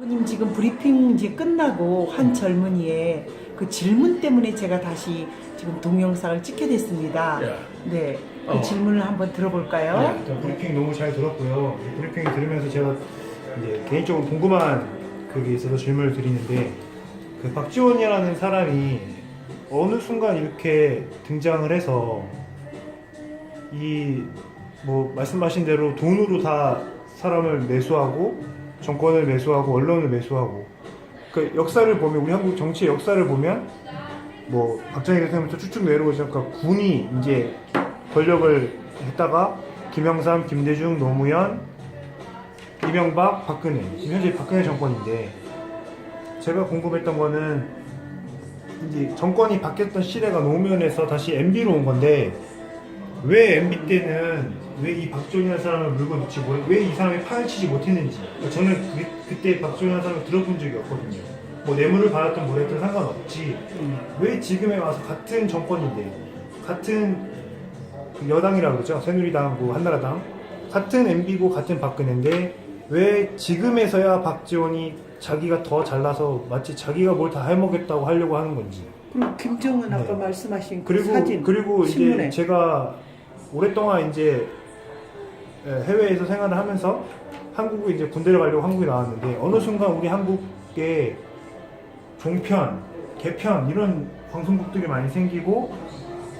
님 지금 브리핑 이제 끝나고 한 젊은이의 그 질문 때문에 제가 다시 지금 동영상을 찍게 됐습니다. 예. 네, 그 질문을 한번 들어볼까요? 네, 브리핑 너무 잘 들었고요. 이 브리핑 들으면서 제가 이제 개인적으로 궁금한 그게 있어서 질문을 드리는데, 그 박지원이라는 사람이 어느 순간 이렇게 등장을 해서 이 뭐 말씀하신 대로 돈으로 다 사람을 매수하고 정권을 매수하고 언론을 매수하고, 그 역사를 보면, 우리 한국 정치의 역사를 보면 뭐 박정희 대통령부터 쭉쭉 내려오니까 군이 이제 권력을 했다가 김영삼, 김대중, 노무현, 이명박, 박근혜, 지금 현재 박근혜 정권인데, 제가 궁금했던 거는 이제 정권이 바뀌었던 시대가 노무현에서 다시 MB로 온 건데, 왜 MB 때는 왜 이 박지원이라는 사람을 물고 놓지, 왜 이 사람이 파헤치지 못했는지, 저는 그때 박지원이라는 사람을 들어본 적이 없거든요. 뭐 뇌물을 받았든 뭐 했든 상관없지, 왜 지금에 와서 같은 정권인데, 같은 여당이라고 그러죠, 새누리당, 뭐 한나라당, 같은 MB고 같은 박근혜인데 왜 지금에서야 박지원이 자기가 더 잘나서 마치 자기가 뭘 다 해먹겠다고 하려고 하는 건지. 그리고 김정은 아까 네. 말씀하신 그 사진, 그리고 신문에. 이제 제가 오랫동안 이제 해외에서 생활을 하면서 한국에 이제 군대를 가려고 한국에 나왔는데, 어느 순간 우리 한국에 종편, 개편 이런 방송국들이 많이 생기고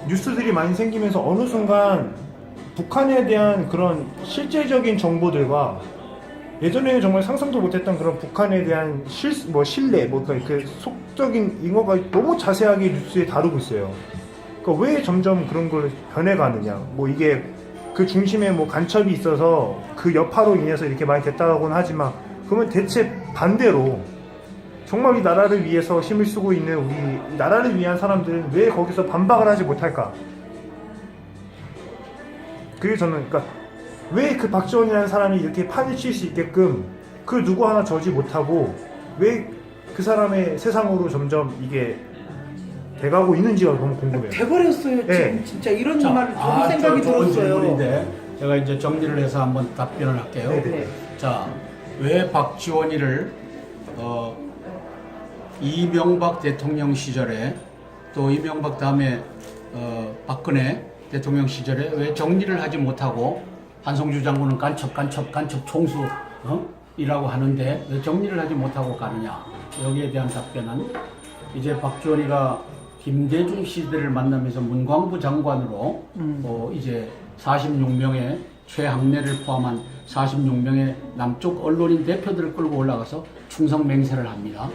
뉴스들이 많이 생기면서 어느 순간 북한에 대한 그런 실제적인 정보들과 예전에는 정말 상상도 못했던 그런 북한에 대한 신뢰, 그 속적인 잉어가 너무 자세하게 뉴스에 다루고 있어요. 그러니까 왜 점점 그런 걸 변해가느냐. 뭐 이게 그 중심에 뭐 간첩이 있어서 그 여파로 인해서 이렇게 많이 됐다고는 하지만, 그러면 대체 반대로 정말 이 나라를 위해서 힘을 쓰고 있는 우리 나라를 위한 사람들은 왜 거기서 반박을 하지 못할까? 그게 저는, 그러니까 왜 그 박지원이라는 사람이 이렇게 파헤칠 수 있게끔 그 누구 하나 저지 못하고 왜 그 사람의 세상으로 점점 이게 돼가고 있는지가 너무 궁금해요. 돼버렸어요. 지금 네. 진짜 이런 말을 너무 생각이 좋은 들었어요. 질문인데 제가 이제 정리를 해서 한번 답변을 할게요. 네네. 자, 왜 박지원이를 이명박 대통령 시절에, 또 이명박 다음에 박근혜 대통령 시절에 왜 정리를 하지 못하고, 한성주 장군은 간첩 총수 이라고 하는데 왜 정리를 하지 못하고 가느냐, 여기에 대한 답변은, 이제 박지원이가 김대중 시대를 만나면서 문광부 장관으로 이제 46명의 최학래를 포함한 46명의 남쪽 언론인 대표들을 끌고 올라가서 충성 맹세를 합니다.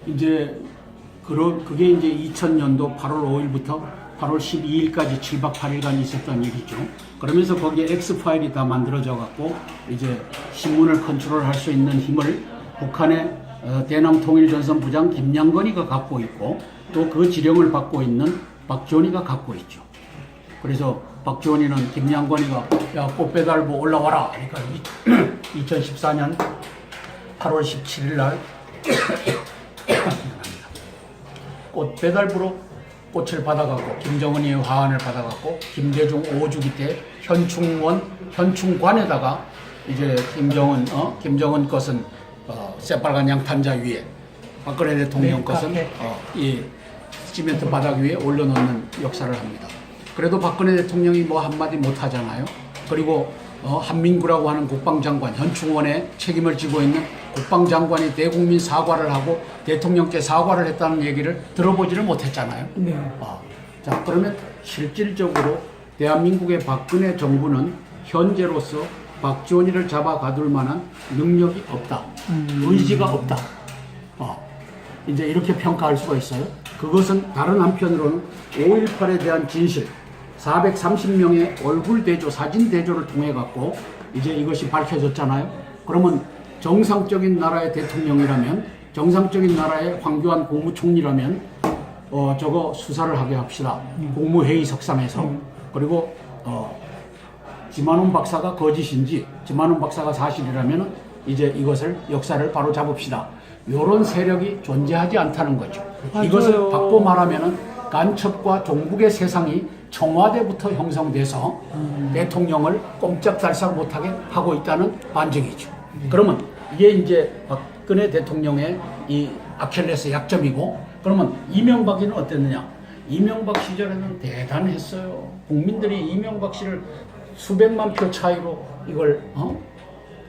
이제 그게 이제 2000년도 8월 5일부터 8월 12일까지 7박 8일간 있었던 일이죠. 그러면서 거기에 X파일이 다 만들어져 갖고 이제 신문을 컨트롤할 수 있는 힘을 북한의 대남통일전선 부장 김양건이가 갖고 있고, 또 그 지령을 받고 있는 박지원이가 갖고 있죠. 그래서 박지원이는 김양건이가 야, 꽃배달부 올라와라 그러니까 2014년 8월 17일 날 꽃배달부로 꽃을 받아갖고, 김정은이의 화환을 받아갖고 김대중 5주기 때 현충관에다가 이제 김정은 것은 새빨간 양탄자 위에, 박근혜 대통령 것은 이 시멘트 바닥 위에 올려놓는 역사를 합니다. 그래도 박근혜 대통령이 뭐 한마디 못하잖아요. 그리고 한민구라고 하는 국방장관, 현충원에 책임을 지고 있는 국방장관이 대국민 사과를 하고 대통령께 사과를 했다는 얘기를 들어보지를 못했잖아요. 네. 자, 그러면 실질적으로 대한민국의 박근혜 정부는 현재로서 박지원이를 잡아 가둘 만한 능력이 없다. 의지가 없다. 이제 이렇게 평가할 수가 있어요. 그것은 다른 한편으로는 5.18에 대한 진실, 430명의 얼굴 대조, 사진 대조를 통해 갖고 이제 이것이 밝혀졌잖아요. 그러면 정상적인 나라의 대통령이라면, 정상적인 나라의 황교안 국무총리라면 저거 수사를 하게 합시다. 국무회의 석상에서. 그리고 지만원 박사가 거짓인지, 지만원 박사가 사실이라면 이제 이것을 역사를 바로 잡읍시다. 이런 세력이 존재하지 않다는 거죠. 맞아요. 이것을 바꿔 말하면은 간첩과 종북의 세상이 청와대부터 형성돼서 대통령을 꼼짝달싹 못하게 하고 있다는 반증이죠. 그러면 이게 이제 박근혜 대통령의 이 아킬레스 약점이고, 그러면 이명박이는 어땠느냐? 이명박 시절에는 대단했어요. 국민들이 이명박 씨를 수백만 표 차이로 이걸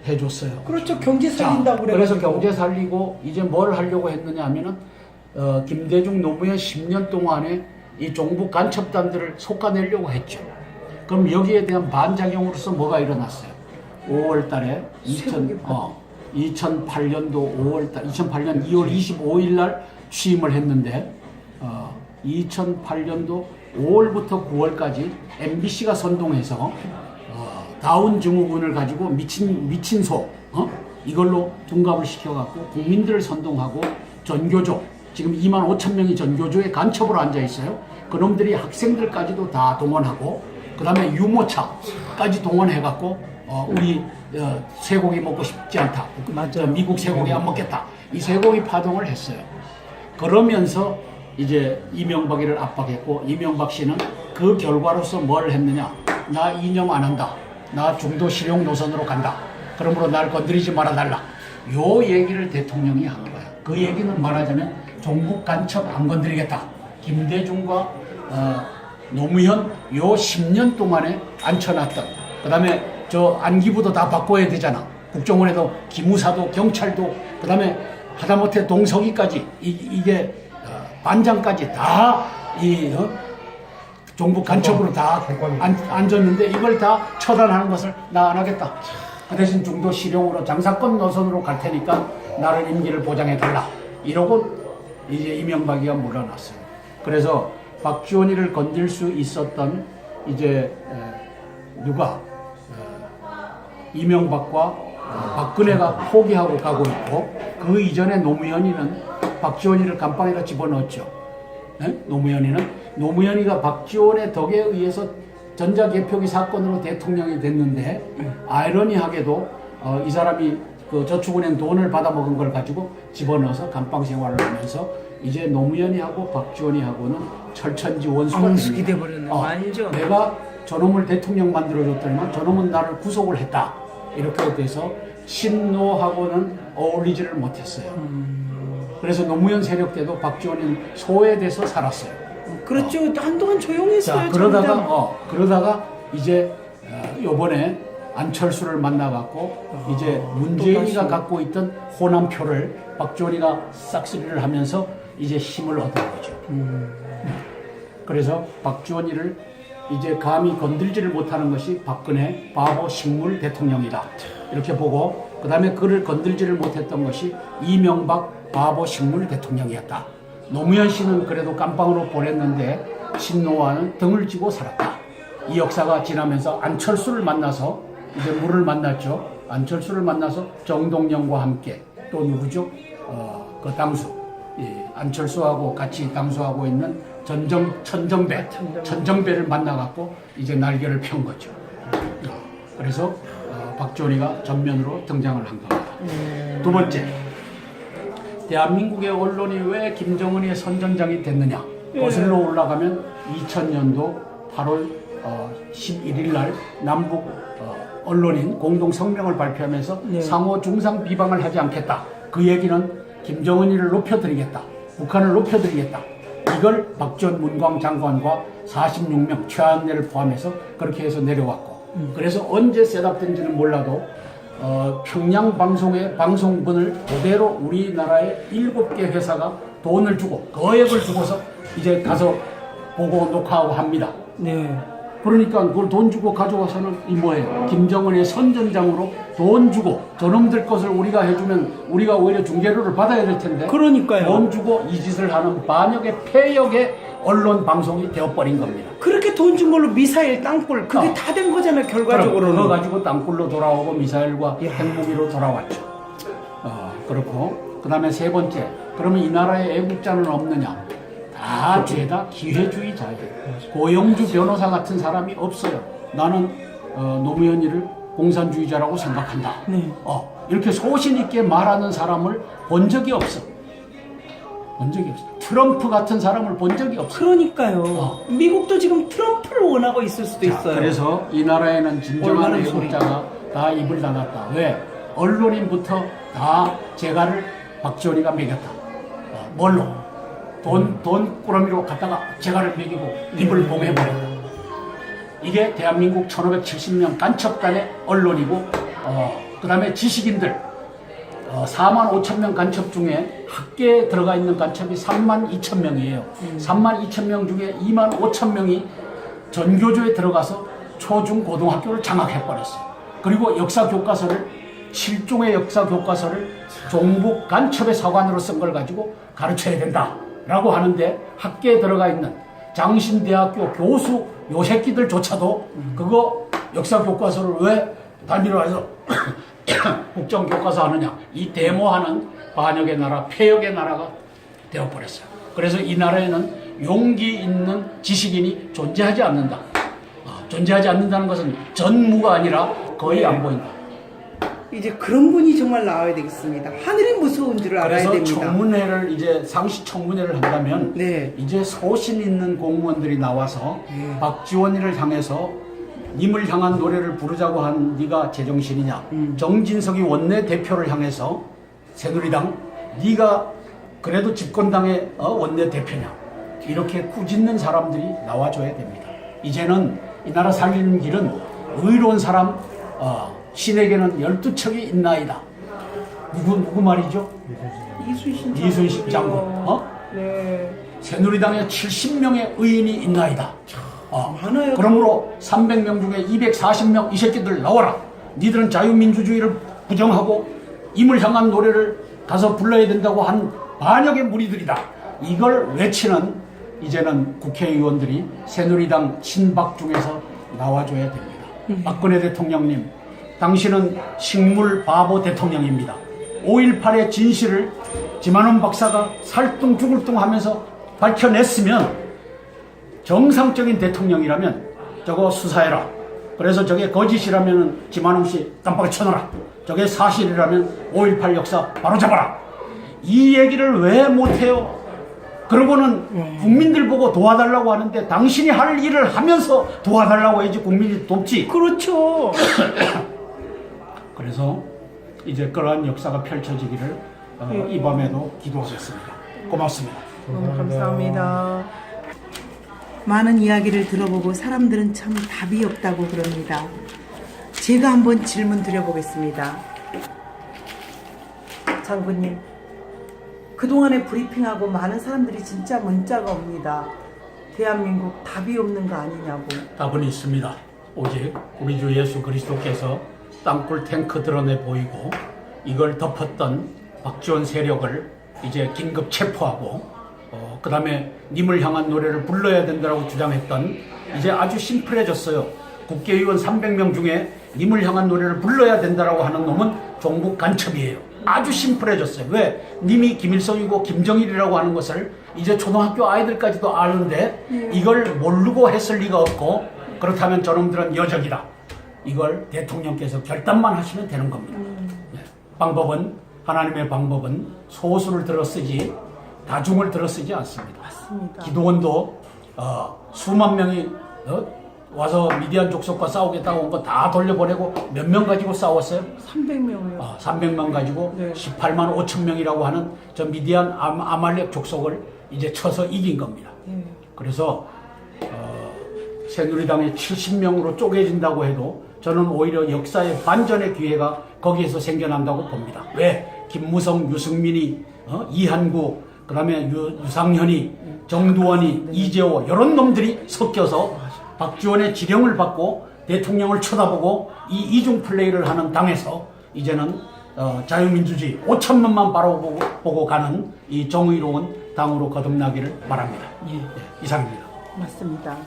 해줬어요. 그렇죠. 경제 살린다고 그래. 그래서 경제 살리고 이제 뭘 하려고 했느냐 하면은 김대중 노무현 10년 동안에 이 종북 간첩단들을 솎아내려고 했죠. 그럼 여기에 대한 반작용으로서 뭐가 일어났어요? 5월 달에 2008년도 2008년 2월 25일 날 취임을 했는데 2008년도 5월부터 9월까지 MBC가 선동해서 다운 증후군을 가지고 미친 소 이걸로 둔갑을 시켜갖고 국민들을 선동하고 전교조, 지금 2만 5천 명이 전교조에 간첩으로 앉아 있어요. 그놈들이 학생들까지도 다 동원하고, 그 다음에 유모차까지 동원해갖고 우리 쇠고기 먹고 싶지 않다. 맞아요. 미국 쇠고기 안 먹겠다. 이 쇠고기 파동을 했어요. 그러면서 이제 이명박이를 압박했고, 이명박 씨는 그 결과로서 뭘 했느냐? 나 이념 안 한다. 나 중도 실용 노선으로 간다. 그러므로 날 건드리지 말아달라. 요 얘기를 대통령이 한 거야. 그 얘기는 말하자면 종북 간첩 안 건드리겠다. 김대중과 노무현 요 10년 동안에 앉혀놨던, 그 다음에 저 안기부도 다 바꿔야 되잖아. 국정원에도 기무사도 경찰도, 그 다음에 하다못해 동석이까지 이게 반장까지 다 종북 간첩으로 다 앉았는데 이걸 다 처단하는 것을 나 안 하겠다. 그 대신 중도 실용으로 장사권 노선으로 갈 테니까 나를 임기를 보장해달라. 이러고 이제 이명박이가 물러났어요. 그래서 박지원이를 건들 수 있었던 이제 누가 이명박과 박근혜가 포기하고 가고 있고, 그 이전에 노무현이는 박지원이를 감방에다 집어넣었죠. 네? 노무현이가 박지원의 덕에 의해서 전자개표기 사건으로 대통령이 됐는데, 아이러니하게도 이 사람이 그 저축은행 돈을 받아먹은 걸 가지고 집어넣어서 감방 생활을 하면서 이제 노무현이하고 박지원이하고는 철천지 원수가 원숙이 됩니다. 돼버렸네. 완전. 내가 저놈을 대통령 만들어줬더니만 저놈은 나를 구속을 했다. 이렇게 돼서 친노하고는 어울리지를 못했어요. 그래서 노무현 세력 때도 박지원은 소외돼서 살았어요. 그렇죠. 한동안 조용했어요. 자, 그러다가 이제 요번에 안철수를 만나갖고 이제 문재인이가 갖고 있던 호남표를 박지원이가 싹쓸이를 하면서 이제 힘을 얻은 거죠. 그래서 박지원이를 이제 감히 건들지를 못하는 것이 박근혜 바보 식물 대통령이다. 이렇게 보고, 그 다음에 그를 건들지를 못했던 것이 이명박 바보 식물 대통령이었다. 노무현 씨는 그래도 깜빵으로 보냈는데 친노와는 등을 쥐고 살았다. 이 역사가 지나면서 안철수를 만나서 이제 물을 만났죠. 안철수를 만나서 정동영과 함께 또 누구죠? 그 당수, 안철수하고 같이 당수하고 있는 천정배를 만나갖고 이제 날개를 편 거죠. 그래서 박지원이가 전면으로 등장을 한 겁니다. 두 번째, 대한민국의 언론이 왜 김정은의 선전장이 됐느냐? 거슬러 올라가면 2000년도 8월 11일 날 남북 언론인 공동 성명을 발표하면서 상호 중상 비방을 하지 않겠다. 그 얘기는 김정은이를 높여드리겠다. 북한을 높여드리겠다. 이걸 박지원 문광 장관과 46명 최한래를 포함해서 그렇게 해서 내려왔고, 그래서 언제 셋업된지는 몰라도 평양 방송의 방송분을 그대로 우리나라의 7개 회사가 돈을 주고 거액을 주고서 이제 가서 보고 녹화하고 합니다. 네. 그러니까 그걸 돈 주고 가져와서는 이 뭐예요? 김정은의 선전장으로 돈 주고 저놈들 것을 우리가 해주면 우리가 오히려 중개료를 받아야 될 텐데, 그러니까요. 돈 주고 이 짓을 하는 반역의 폐역의 언론 방송이 되어버린 겁니다. 그렇게 돈 준 걸로 미사일 땅굴 그게 다 된 거잖아요. 결과적으로는. 그거 가지고 땅굴로 돌아오고 미사일과 핵무기로 돌아왔죠. 그렇고, 그 다음에 세 번째, 그러면 이 나라에 애국자는 없느냐? 다 죄다 기회주의자예요. 고영주 변호사 같은 사람이 없어요. 나는 노무현이를 공산주의자라고 생각한다. 네. 이렇게 소신 있게 말하는 사람을 본 적이 없어. 본 적이 없어. 트럼프 같은 사람을 본 적이 없어. 그러니까요. 미국도 지금 트럼프를 원하고 있을 수도 있어요. 그래서 이 나라에는 진정한 올바른 애국자가 다 입을 닫았다. 왜? 언론인부터 다 재가를 박지원이가 먹였다. 뭘로? 돈 꾸러미로 갖다가 재가를 먹이고 입을 봉해버렸다. 이게 대한민국 1570명 간첩단의 언론이고, 그 다음에 지식인들 4만 5천 명 간첩 중에 학계에 들어가 있는 간첩이 3만 2천 명이에요. 3만 2천 명 중에 2만 5천 명이 전교조에 들어가서 초중 고등학교를 장악해버렸어요. 그리고 역사 교과서를 7종의 역사 교과서를 종북 간첩의 사관으로 쓴 걸 가지고 가르쳐야 된다라고 하는데, 학계에 들어가 있는 장신대학교 교수 요 새끼들조차도 그거 역사 교과서를 왜 단위로 해서 국정교과서 하느냐, 이 데모하는 반역의 나라, 폐역의 나라가 되어버렸어요. 그래서 이 나라에는 용기 있는 지식인이 존재하지 않는다. 존재하지 않는다는 것은 전무가 아니라 거의 안 보인다. 이제 그런 분이 정말 나와야 되겠습니다. 하늘이 무서운 줄을 알아야 그래서 됩니다. 청문회를 이제 상시 청문회를 한다면 네. 이제 소신 있는 공무원들이 나와서 네. 박지원이를 향해서 님을 향한 노래를 부르자고 한 네가 제정신이냐, 정진석이 원내대표를 향해서 새누리당 네가 그래도 집권당의 원내대표냐, 이렇게 꾸짖는 사람들이 나와줘야 됩니다. 이제는 이 나라 살리는 길은 의로운 사람, 신에게는 12척이 있나이다. 누구 말이죠? 이순신 장군. 네. 새누리당에 70명의 의인이 있나이다. 많아요. 그러므로 300명 중에 240명 이 새끼들 나와라. 니들은 자유민주주의를 부정하고 임을 향한 노래를 가서 불러야 된다고 한 반역의 무리들이다. 이걸 외치는 이제는 국회의원들이 새누리당 친박 중에서 나와줘야 됩니다. 박근혜 대통령님, 당신은 식물 바보 대통령입니다. 5.18의 진실을 지만원 박사가 살뚱 죽을뚱 하면서 밝혀냈으면, 정상적인 대통령이라면 저거 수사해라. 그래서 저게 거짓이라면 지만원 씨 깜빡이 쳐놔라. 저게 사실이라면 5.18 역사 바로 잡아라. 이 얘기를 왜 못해요? 그러고는 국민들 보고 도와달라고 하는데, 당신이 할 일을 하면서 도와달라고 해야지 국민이 돕지. 그렇죠. 그래서 이제 그러한 역사가 펼쳐지기를 이 밤에도 기도하겠습니다. 고맙습니다. 너무 감사합니다. 많은 이야기를 들어보고 사람들은 참 답이 없다고 그럽니다. 제가 한번 질문 드려보겠습니다. 장군님, 그동안에 브리핑하고 많은 사람들이 진짜 문자가 옵니다. 대한민국 답이 없는 거 아니냐고. 답은 있습니다. 오직 우리 주 예수 그리스도께서 땅굴 탱크 드러내 보이고 이걸 덮었던 박지원 세력을 이제 긴급 체포하고, 그 다음에 님을 향한 노래를 불러야 된다고 주장했던, 이제 아주 심플해졌어요. 국회의원 300명 중에 님을 향한 노래를 불러야 된다고 하는 놈은 종북 간첩이에요. 아주 심플해졌어요. 왜? 님이 김일성이고 김정일이라고 하는 것을 이제 초등학교 아이들까지도 아는데 이걸 모르고 했을 리가 없고, 그렇다면 저놈들은 여적이다. 이걸 대통령께서 결단만 하시면 되는 겁니다. 네. 방법은, 하나님의 방법은 소수를 들어쓰지 다중을 들어쓰지 않습니다. 맞습니다. 기도원도 수만 명이 와서 미디안 족속과 싸우겠다고 온 거 다 돌려보내고 몇 명 가지고 싸웠어요? 300명이요. 300명 가지고 네. 18만 5천 명이라고 하는 저 미디안 아말렉 족속을 이제 쳐서 이긴 겁니다. 네. 그래서 새누리당이 70명으로 쪼개진다고 해도 저는 오히려 역사의 반전의 기회가 거기에서 생겨난다고 봅니다. 왜? 김무성, 유승민이, 이한구, 그 다음에 유상현이, 정두원이, 이재호, 이런 놈들이 섞여서 박지원의 지령을 받고 대통령을 쳐다보고 이 이중 플레이를 하는 당에서 이제는 자유민주주의 5천만만 바라보고 가는 이 정의로운 당으로 거듭나기를 바랍니다. 이상입니다. 맞습니다.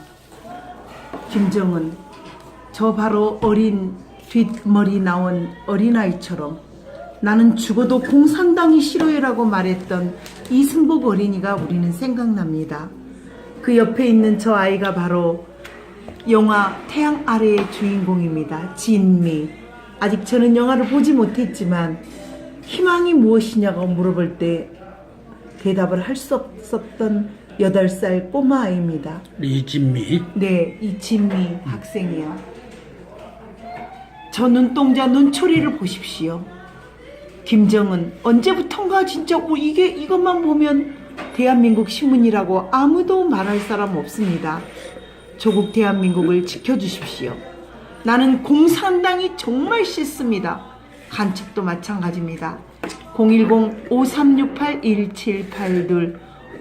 김정은, 저 바로 어린 뒷머리 나온 어린아이처럼 나는 죽어도 공산당이 싫어해라고 말했던 이승복 어린이가 우리는 생각납니다. 그 옆에 있는 저 아이가 바로 영화 태양 아래의 주인공입니다. 진미. 아직 저는 영화를 보지 못했지만 희망이 무엇이냐고 물어볼 때 대답을 할 수 없었던 8살 꼬마 아이입니다. 이진미. 네, 이진미 학생이요. 저 눈동자 눈초리를 보십시오. 김정은 언제부턴가 진짜 이것만 보면 대한민국 신문이라고 아무도 말할 사람 없습니다. 조국 대한민국을 지켜주십시오. 나는 공산당이 정말 싫습니다. 간첩도 마찬가지입니다. 010-5368-1782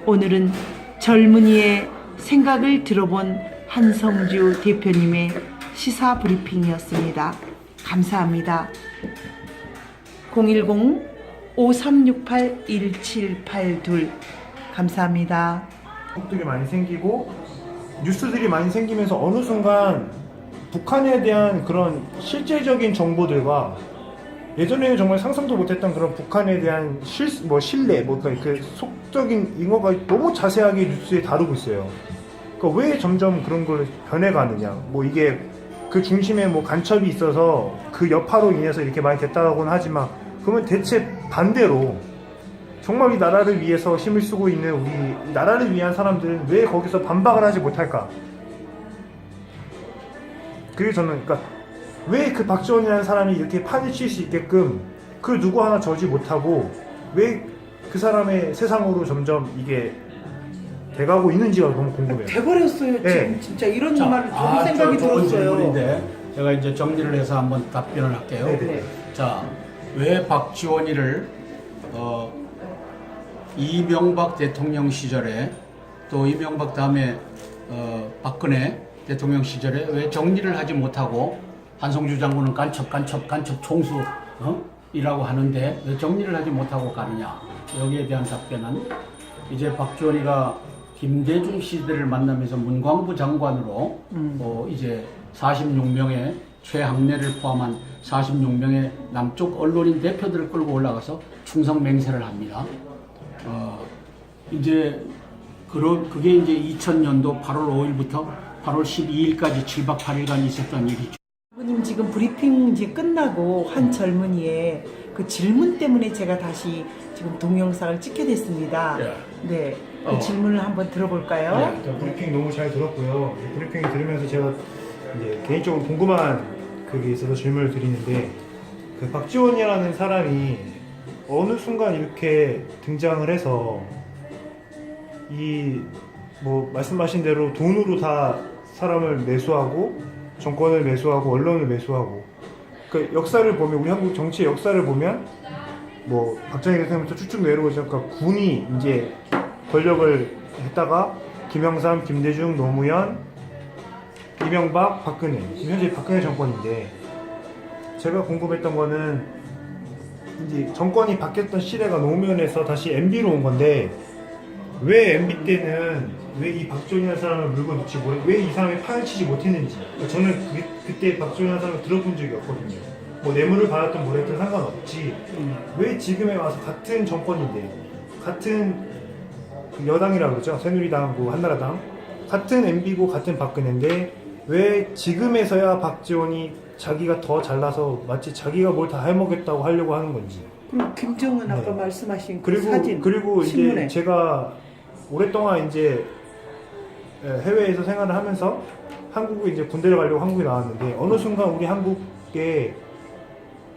오늘은 젊은이의 생각을 들어본 한성주 대표님의 시사 브리핑이었습니다. 감사합니다. 010-5368-1782 감사합니다. 들이 많이 생기고 뉴스들이 많이 생기면서 어느 순간 북한에 대한 그런 실제적인 정보들과 예전에는 정말 상상도 못했던 그런 북한에 대한 신뢰, 그 속적인 잉어가 너무 자세하게 뉴스에 다루고 있어요. 그러니까 왜 점점 그런 걸 변해가느냐. 이게 그 중심에 간첩이 있어서 그 여파로 인해서 이렇게 많이 됐다고는 하지만 그러면 대체 반대로 정말 이 나라를 위해서 힘을 쓰고 있는 우리 나라를 위한 사람들은 왜 거기서 반박을 하지 못할까? 그리고 저는 왜 그 박지원이라는 사람이 이렇게 판을 칠 수 있게끔 그 누구 하나 저지 못하고 왜 그 사람의 세상으로 점점 이게 돼가고 있는지가 너무 궁금해요. 돼버렸어요. 네. 지금 진짜 이런 말을 좋은 생각이 좋은 들었어요. 질문인데 제가 이제 정리를 해서 한번 답변을 할게요. 네네. 자, 왜 박지원이를 이명박 대통령 시절에 또 이명박 다음에 박근혜 대통령 시절에 왜 정리를 하지 못하고 한성주 장군은 간첩 총수 이라고 하는데 왜 정리를 하지 못하고 가느냐. 여기에 대한 답변은 이제 박지원이가 김대중 시대를 만나면서 문광부 장관으로 이제 46명의 최학래를 포함한 46명의 남쪽 언론인 대표들을 끌고 올라가서 충성 맹세를 합니다. 이제 그게 이제 2000년도 8월 5일부터 8월 12일까지 7박 8일간 있었던 일이죠. 아버님 지금 브리핑 이제 끝나고 한 젊은이의 그 질문 때문에 제가 다시 지금 동영상을 찍게 됐습니다. 네, 그 질문을 한번 들어볼까요? 브리핑 너무 잘 들었고요. 이 브리핑 들으면서 제가 이제 개인적으로 궁금한 그게 있어서 질문을 드리는데 그 박지원이라는 사람이 어느 순간 이렇게 등장을 해서 말씀하신 대로 돈으로 다 사람을 매수하고 정권을 매수하고 언론을 매수하고 그 역사를 보면 우리 한국 정치의 역사를 보면 박정희 대통령부터 쭉쭉 내려오니까 군이 이제 권력을 했다가 김영삼, 김대중, 노무현, 이명박, 박근혜 현재 박근혜 정권인데 제가 궁금했던 거는 이제 정권이 바뀌었던 시대가 노무현에서 다시 MB로 온 건데 왜 MB 때는 왜 이 박지원이라는 사람을 물고 놓지 왜 이 사람이 판을 치지 못했는지 저는 그때 박지원이라는 사람을 들어본 적이 없거든요. 뇌물을 받았든 뭐랬든 상관없지 왜 지금에 와서 같은 정권인데 같은 여당이라고 그러죠. 새누리당, 한나라당 같은 MB고 같은 박근혜인데 왜 지금에서야 박지원이 자기가 더 잘나서 마치 자기가 뭘 다 해먹겠다고 하려고 하는 건지. 그리고 김정은 아까 네. 말씀하신 그 사진 그리고 신문에. 이제 제가 오랫동안 이제 해외에서 생활을 하면서 한국에 이제 군대를 가려고 한국에 나왔는데 어느 순간 우리 한국의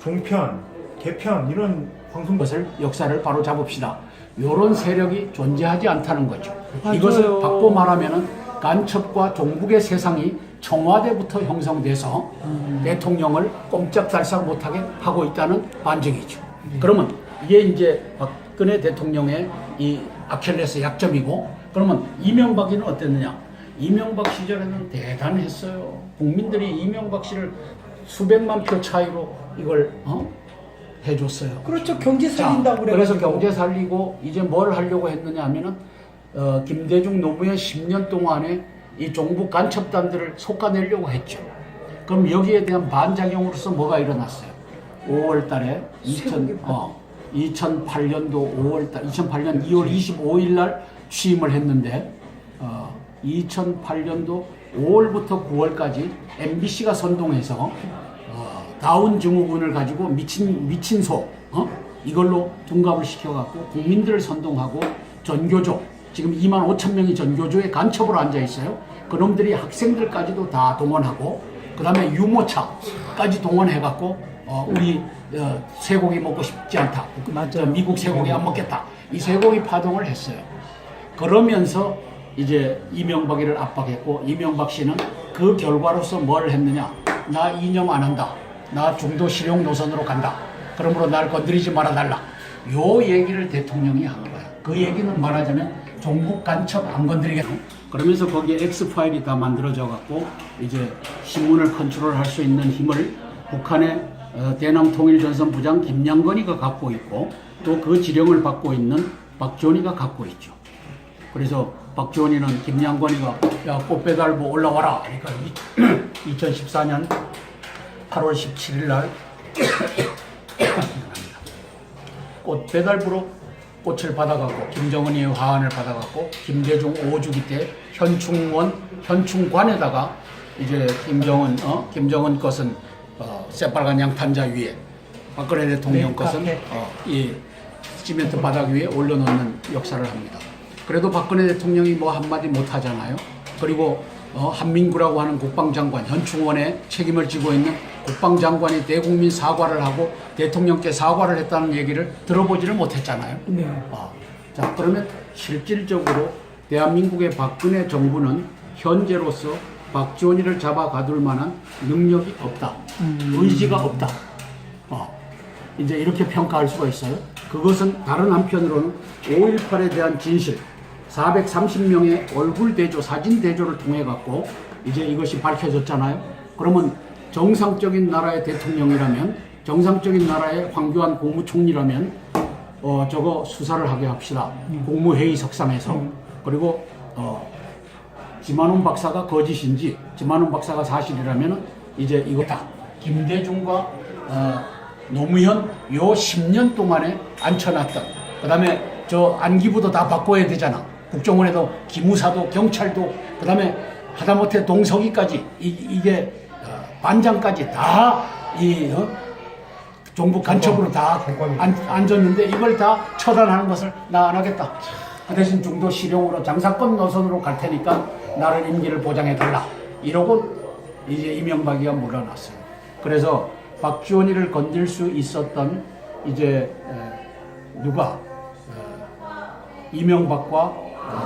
종편, 개편 이런 방송 것을 역사를 바로 잡읍시다. 이런 세력이 존재하지 않다는 거죠. 맞아요. 이것을 바꿔 말하면은 간첩과 종북의 세상이 청와대부터 형성돼서 대통령을 꼼짝달싹 못하게 하고 있다는 반증이죠. 그러면 이게 이제 박근혜 대통령의 이 아킬레스 약점이고, 그러면 이명박이는 어땠느냐? 이명박 시절에는 대단했어요. 국민들이 이명박 씨를 수백만 표 차이로 이걸 해줬어요. 그렇죠. 경제 살린다고 그래서 그래가지고. 경제 살리고 이제 뭘 하려고 했느냐 하면은 김대중 노무현 10년 동안에 이 종북 간첩단들을 솎아내려고 했죠. 그럼 여기에 대한 반작용으로서 뭐가 일어났어요? 5월 달에 2008년도 2008년 2월 25일 날 취임을 했는데 2008년도 5월부터 9월까지 MBC가 선동해서 다운 증후군을 가지고 미친 소 이걸로 둔갑을 시켜갖고 국민들을 선동하고 전교조, 지금 2만 5천 명이 전교조에 간첩으로 앉아 있어요. 그놈들이 학생들까지도 다 동원하고, 그 다음에 유모차까지 동원해갖고 우리 쇠고기 먹고 싶지 않다. 맞아요. 미국 쇠고기 안 먹겠다. 이 쇠고기 파동을 했어요. 그러면서 이제 이명박이를 압박했고 이명박 씨는 그 결과로서 뭘 했느냐. 나 이념 안 한다. 나 중도 실용 노선으로 간다. 그러므로 날 건드리지 말아달라. 요 얘기를 대통령이 한 거야. 그 얘기는 말하자면 종북 간첩 안 건드리겠다. 그러면서 거기에 X파일이 다 만들어져 갖고 이제 신문을 컨트롤할 수 있는 힘을 북한의 대남통일전선부장 김양건이가 갖고 있고 또 그 지령을 받고 있는 박지원이가 갖고 있죠. 그래서 박지원이는 김양건이가 야 꽃배달부 올라와라. 그러니까 2014년 8월 17일 날 꽃배달부로 꽃을 받아갖고 김정은이 화환을 받아갖고 김대중 5주기 때 현충관에다가 이제 김정은 것은 새빨간 양탄자 위에 박근혜 대통령 네, 것은 카페. 이 시멘트 바닥 위에 올려놓는 역사를 합니다. 그래도 박근혜 대통령이 뭐 한마디 못하잖아요. 그리고 한민구라고 하는 국방장관, 현충원에 책임을 지고 있는 국방장관이 대국민 사과를 하고 대통령께 사과를 했다는 얘기를 들어보지를 못했잖아요. 네. 자, 그러면 실질적으로 대한민국의 박근혜 정부는 현재로서 박지원이를 잡아 가둘 만한 능력이 없다. 의지가 없다. 이제 이렇게 평가할 수가 있어요. 그것은 다른 한편으로는 5.18에 대한 진실, 430명의 얼굴 대조, 사진 대조를 통해 갖고 이제 이것이 밝혀졌잖아요. 그러면 정상적인 나라의 대통령이라면, 정상적인 나라의 황교안 국무총리라면 저거 수사를 하게 합시다. 국무회의 석상에서. 그리고 지만원 박사가 거짓인지 지만원 박사가 사실이라면 이제 이거다. 김대중과 노무현 요 10년 동안에 앉혀놨던, 그 다음에 저 안기부도 다 바꿔야 되잖아. 국정원에도 기무사도 경찰도, 그 다음에 하다못해 동석이까지 이게 반장까지 다 이 종북 간첩으로 다 앉았는데 이걸 다 처단하는 것을 나 안 하겠다. 그 대신 중도 실용으로 장사권 노선으로 갈 테니까 나를 임기를 보장해 달라. 이러고 이제 이명박이가 물러났어요. 그래서 박지원이를 건들 수 있었던 이제 누가 이명박과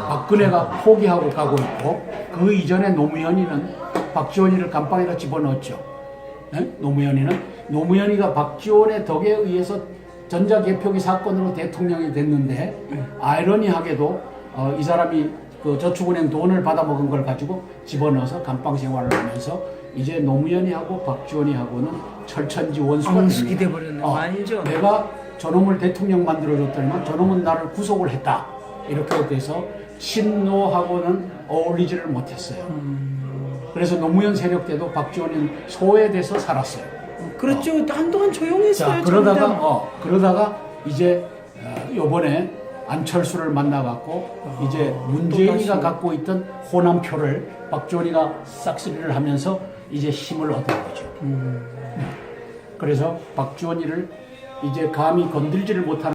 박근혜가 포기하고 가고 있고, 그 이전에 노무현이는 박지원이를 감방에다 집어넣었죠. 노무현이가 박지원의 덕에 의해서 전자개표기 사건으로 대통령이 됐는데, 아이러니하게도 이 사람이 그 저축은행 돈을 받아먹은 걸 가지고 집어넣어서 감방 생활을 하면서 이제 노무현이하고 박지원이하고는 철천지 원수가 돼버렸네. 완전. 내가 저놈을 대통령 만들어줬더니만 저놈은 나를 구속을 했다. 이렇게 돼서 친노하고는 어울리지를 못했어요. 그래서 노무현 세력 때도 박지원은 소외돼서 살았어요. 그렇죠. 한동안 조용했어요. 자, 그러다가 이제 요번에 안철수를 만나갖고 이제 문재인이가 갖고 있던 호남표를 박지원이가 싹쓸이를 하면서 이제 힘을 얻은 거죠. 그래서 박지원이를 이제 감히 건들지를 못하는